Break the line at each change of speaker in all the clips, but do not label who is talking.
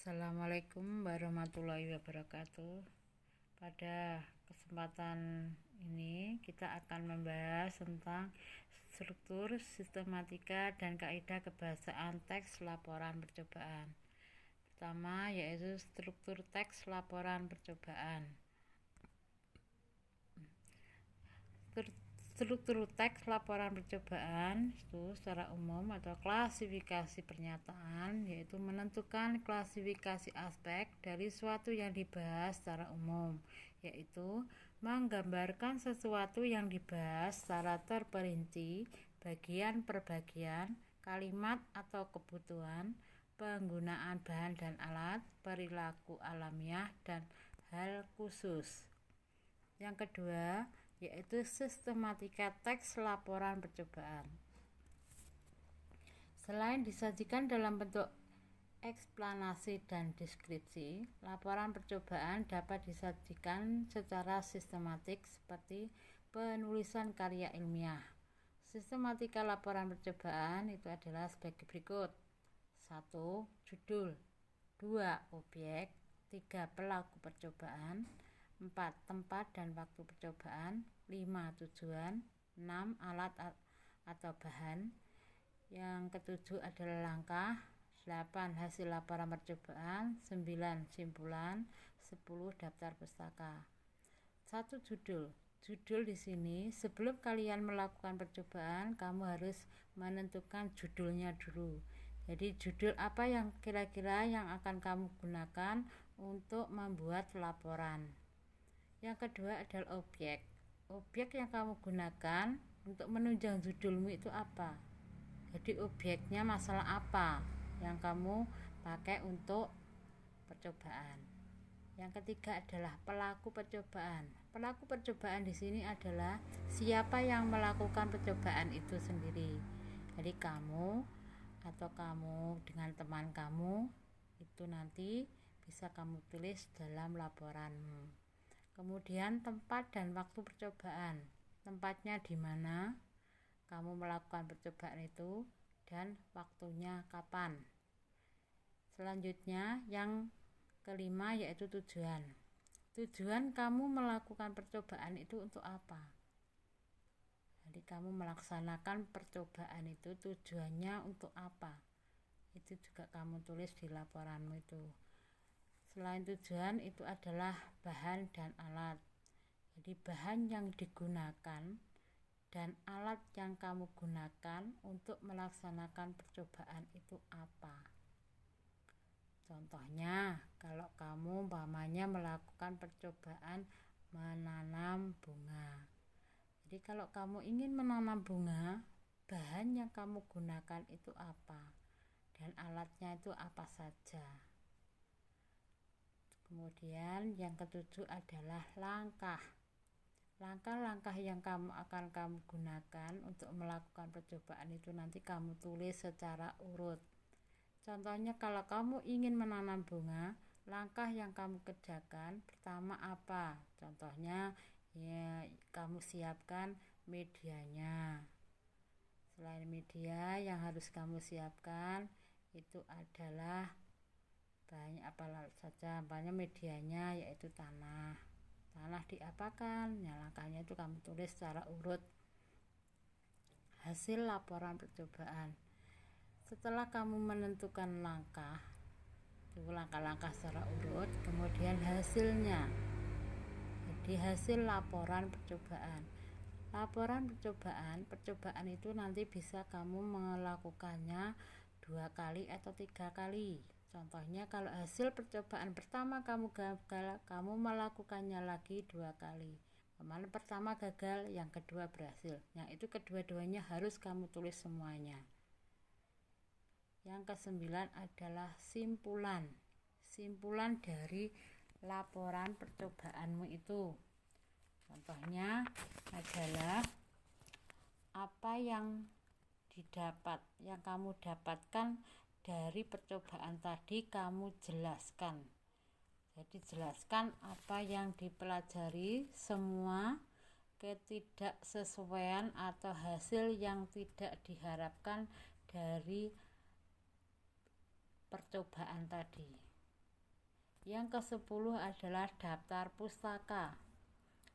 Assalamualaikum warahmatullahi wabarakatuh. Pada kesempatan ini kita akan membahas tentang struktur, sistematika, dan kaidah kebahasaan teks laporan percobaan. Pertama yaitu struktur teks laporan percobaan. Struktur teks laporan percobaan itu secara umum atau klasifikasi pernyataan, yaitu menentukan klasifikasi aspek dari suatu yang dibahas secara umum, yaitu menggambarkan sesuatu yang dibahas secara terperinci, bagian per bagian, kalimat atau kebutuhan, penggunaan bahan dan alat, perilaku alamiah, dan hal khusus. Yang kedua yaitu sistematika teks laporan percobaan. Selain disajikan dalam bentuk eksplanasi dan deskripsi, laporan percobaan dapat disajikan secara sistematik seperti penulisan karya ilmiah. Sistematika laporan percobaan itu adalah sebagai berikut: 1. Judul, 2. Objek, 3. Pelaku percobaan, 4. Tempat dan waktu percobaan, 5. Tujuan, 6. Alat atau bahan. Yang ketujuh adalah langkah, 8. Hasil laporan percobaan, 9. Simpulan, 10. Daftar pustaka. 1. Judul di sini, sebelum kalian melakukan percobaan, kamu harus menentukan judulnya dulu. Jadi judul apa yang kira-kira yang akan kamu gunakan untuk membuat laporan. Yang kedua adalah objek. Objek yang kamu gunakan untuk menunjang judulmu itu apa? Jadi objeknya masalah apa yang kamu pakai untuk percobaan. Yang ketiga adalah pelaku percobaan. Pelaku percobaan di sini adalah siapa yang melakukan percobaan itu sendiri. Jadi kamu atau kamu dengan teman kamu itu nanti bisa kamu tulis dalam laporanmu. Kemudian tempat dan waktu percobaan. Tempatnya di mana kamu melakukan percobaan itu dan waktunya kapan. Selanjutnya yang kelima yaitu tujuan. Tujuan kamu melakukan percobaan itu untuk apa? Jadi kamu melaksanakan percobaan itu tujuannya untuk apa? Itu juga kamu tulis di laporanmu itu. Selain tujuan itu adalah bahan dan alat. Jadi bahan yang digunakan dan alat yang kamu gunakan untuk melaksanakan percobaan itu apa? Contohnya, kalau kamu umpamanya melakukan percobaan menanam bunga. Jadi kalau kamu ingin menanam bunga, bahan yang kamu gunakan itu apa? Dan alatnya itu apa saja? Kemudian yang ketujuh adalah langkah. Langkah-langkah yang akan kamu gunakan untuk melakukan percobaan itu nanti kamu tulis secara urut. Contohnya kalau kamu ingin menanam bunga, langkah yang kamu kerjakan pertama apa? Contohnya ya kamu siapkan medianya. Selain media yang harus kamu siapkan itu adalah banyak apa saja, banyak medianya yaitu tanah diapakan ya, langkahnya itu kamu tulis secara urut. Hasil laporan percobaan, setelah kamu menentukan langkah-langkah secara urut, kemudian hasilnya, jadi hasil laporan percobaan. Laporan percobaan itu nanti bisa kamu melakukannya 2 kali atau 3 kali. Contohnya kalau hasil percobaan pertama kamu gagal, kamu melakukannya lagi 2 kali. Kemarin pertama gagal, yang kedua berhasil. Yang itu kedua-duanya harus kamu tulis semuanya. Yang kesembilan adalah simpulan. Simpulan dari laporan percobaanmu itu. Contohnya adalah apa yang kamu dapatkan dari percobaan tadi kamu jelaskan. Jadi jelaskan apa yang dipelajari, semua ketidaksesuaian atau hasil yang tidak diharapkan dari percobaan tadi. Yang ke-10 adalah daftar pustaka.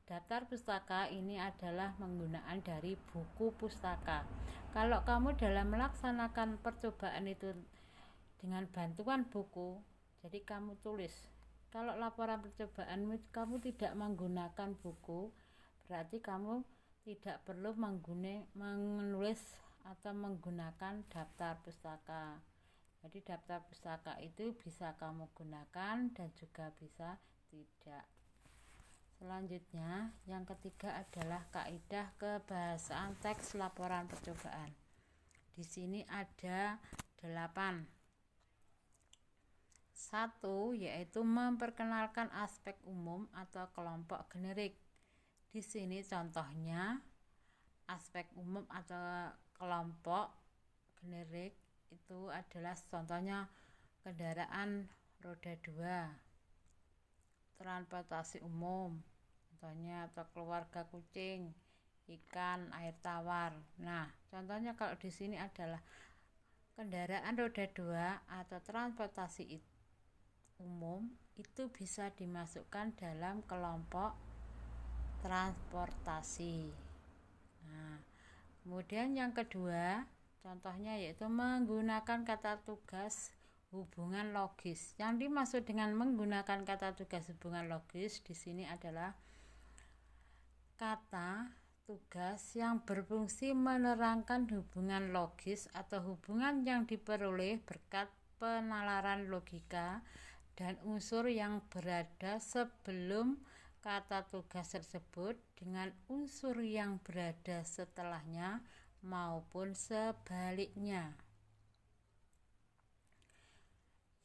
Daftar pustaka ini adalah penggunaan dari buku pustaka. Kalau kamu dalam melaksanakan percobaan itu dengan bantuan buku, jadi kamu tulis. Kalau laporan percobaanmu kamu tidak menggunakan buku, berarti kamu tidak perlu menulis atau menggunakan daftar pustaka. Jadi daftar pustaka itu bisa kamu gunakan dan juga bisa tidak. Selanjutnya, yang ketiga adalah kaidah kebahasaan teks laporan percobaan. Di sini ada 8. 1. Yaitu memperkenalkan aspek umum atau kelompok generik. Di sini contohnya aspek umum atau kelompok generik itu adalah contohnya kendaraan roda 2, transportasi umum, contohnya atau keluarga kucing, ikan, air tawar. Nah, contohnya kalau di sini adalah kendaraan roda 2 atau transportasi umum itu bisa dimasukkan dalam kelompok transportasi. Nah, kemudian yang kedua, contohnya yaitu menggunakan kata tugas hubungan logis. Yang dimaksud dengan menggunakan kata tugas hubungan logis di sini adalah kata tugas yang berfungsi menerangkan hubungan logis atau hubungan yang diperoleh berkat penalaran logika dan unsur yang berada sebelum kata tugas tersebut dengan unsur yang berada setelahnya maupun sebaliknya.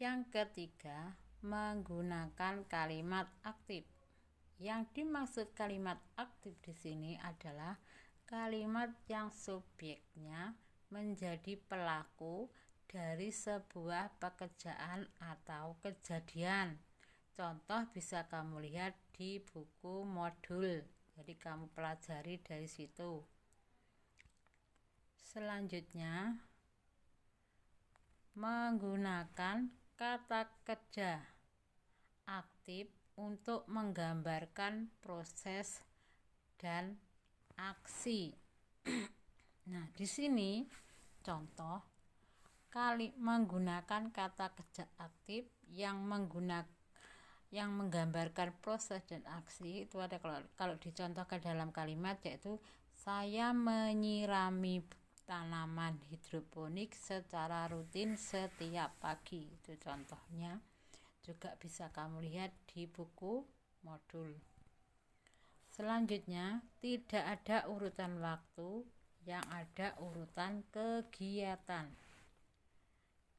Yang ketiga, menggunakan kalimat aktif. Yang dimaksud kalimat aktif di sini adalah kalimat yang subjeknya menjadi pelaku dari sebuah pekerjaan atau kejadian. Contoh bisa kamu lihat di buku modul. Jadi kamu pelajari dari situ. Selanjutnya, menggunakan kata kerja aktif untuk menggambarkan proses dan aksi. Nah, di sini contoh menggunakan kata kerja aktif yang menggambarkan proses dan aksi itu ada kalau dicontohkan dalam kalimat yaitu saya menyirami tanaman hidroponik secara rutin setiap pagi. Itu contohnya. Juga bisa kamu lihat di buku modul. Selanjutnya, tidak ada urutan waktu, yang ada urutan kegiatan.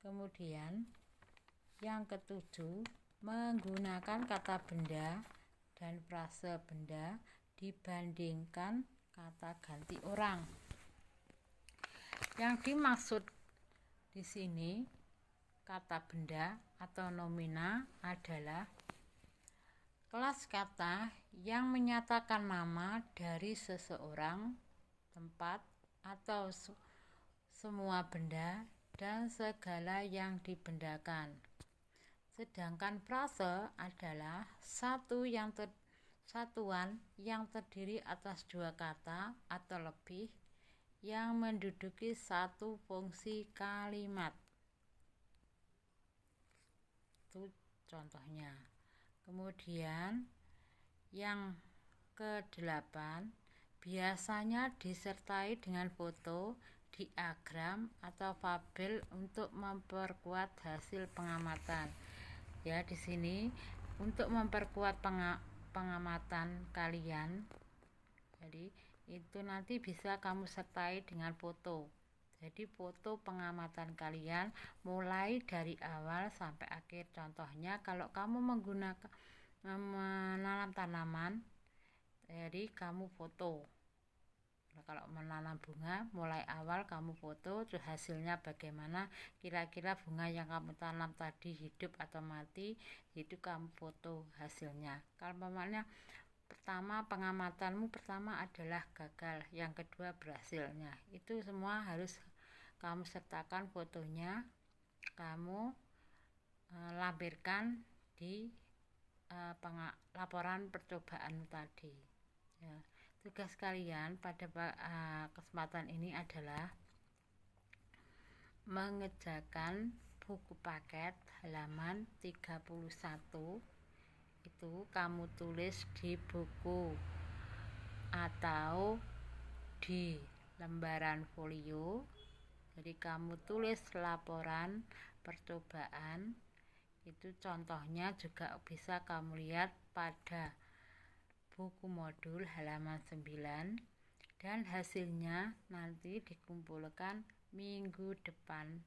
Kemudian, yang ke-7, menggunakan kata benda dan frase benda dibandingkan kata ganti orang. Yang dimaksud di sini kata benda atau nomina adalah kelas kata yang menyatakan nama dari seseorang, tempat, atau semua benda dan segala yang dibendakan. Sedangkan frase adalah satuan yang terdiri atas 2 kata atau lebih yang menduduki satu fungsi kalimat. Itu contohnya. Kemudian yang ke-8 biasanya disertai dengan foto, diagram atau tabel untuk memperkuat hasil pengamatan. Ya, di sini untuk memperkuat pengamatan kalian. Jadi itu nanti bisa kamu sertai dengan foto. Jadi foto pengamatan kalian mulai dari awal sampai akhir. Contohnya kalau kamu menggunakan menanam tanaman, jadi kamu foto. Nah, kalau menanam bunga mulai awal kamu foto, terus hasilnya bagaimana, kira-kira bunga yang kamu tanam tadi hidup atau mati, itu kamu foto hasilnya. Kalau umpamanya pertama pengamatanmu pertama adalah gagal, yang kedua berhasilnya, itu semua harus kamu sertakan fotonya, kamu lampirkan di laporan percobaan tadi. Ya, tugas kalian pada kesempatan ini adalah mengerjakan buku paket halaman 31. Itu kamu tulis di buku atau di lembaran folio. Jadi kamu tulis laporan percobaan. Itu contohnya juga bisa kamu lihat pada buku modul halaman 9, dan hasilnya nanti dikumpulkan minggu depan.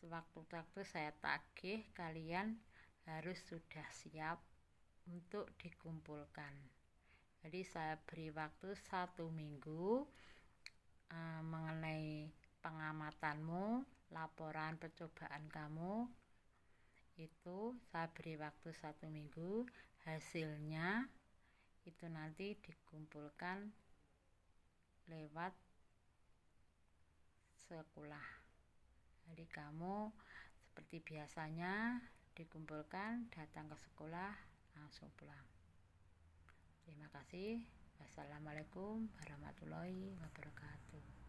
Sewaktu-waktu saya tagih, kalian harus sudah siap untuk dikumpulkan. Jadi saya beri waktu 1 minggu mengenai pengamatanmu, laporan percobaan kamu. Itu saya beri waktu 1 minggu. Hasilnya itu nanti dikumpulkan lewat sekolah. Jadi kamu seperti biasanya dikumpulkan, datang ke sekolah, langsung pulang. Terima kasih. Wassalamualaikum warahmatullahi wabarakatuh.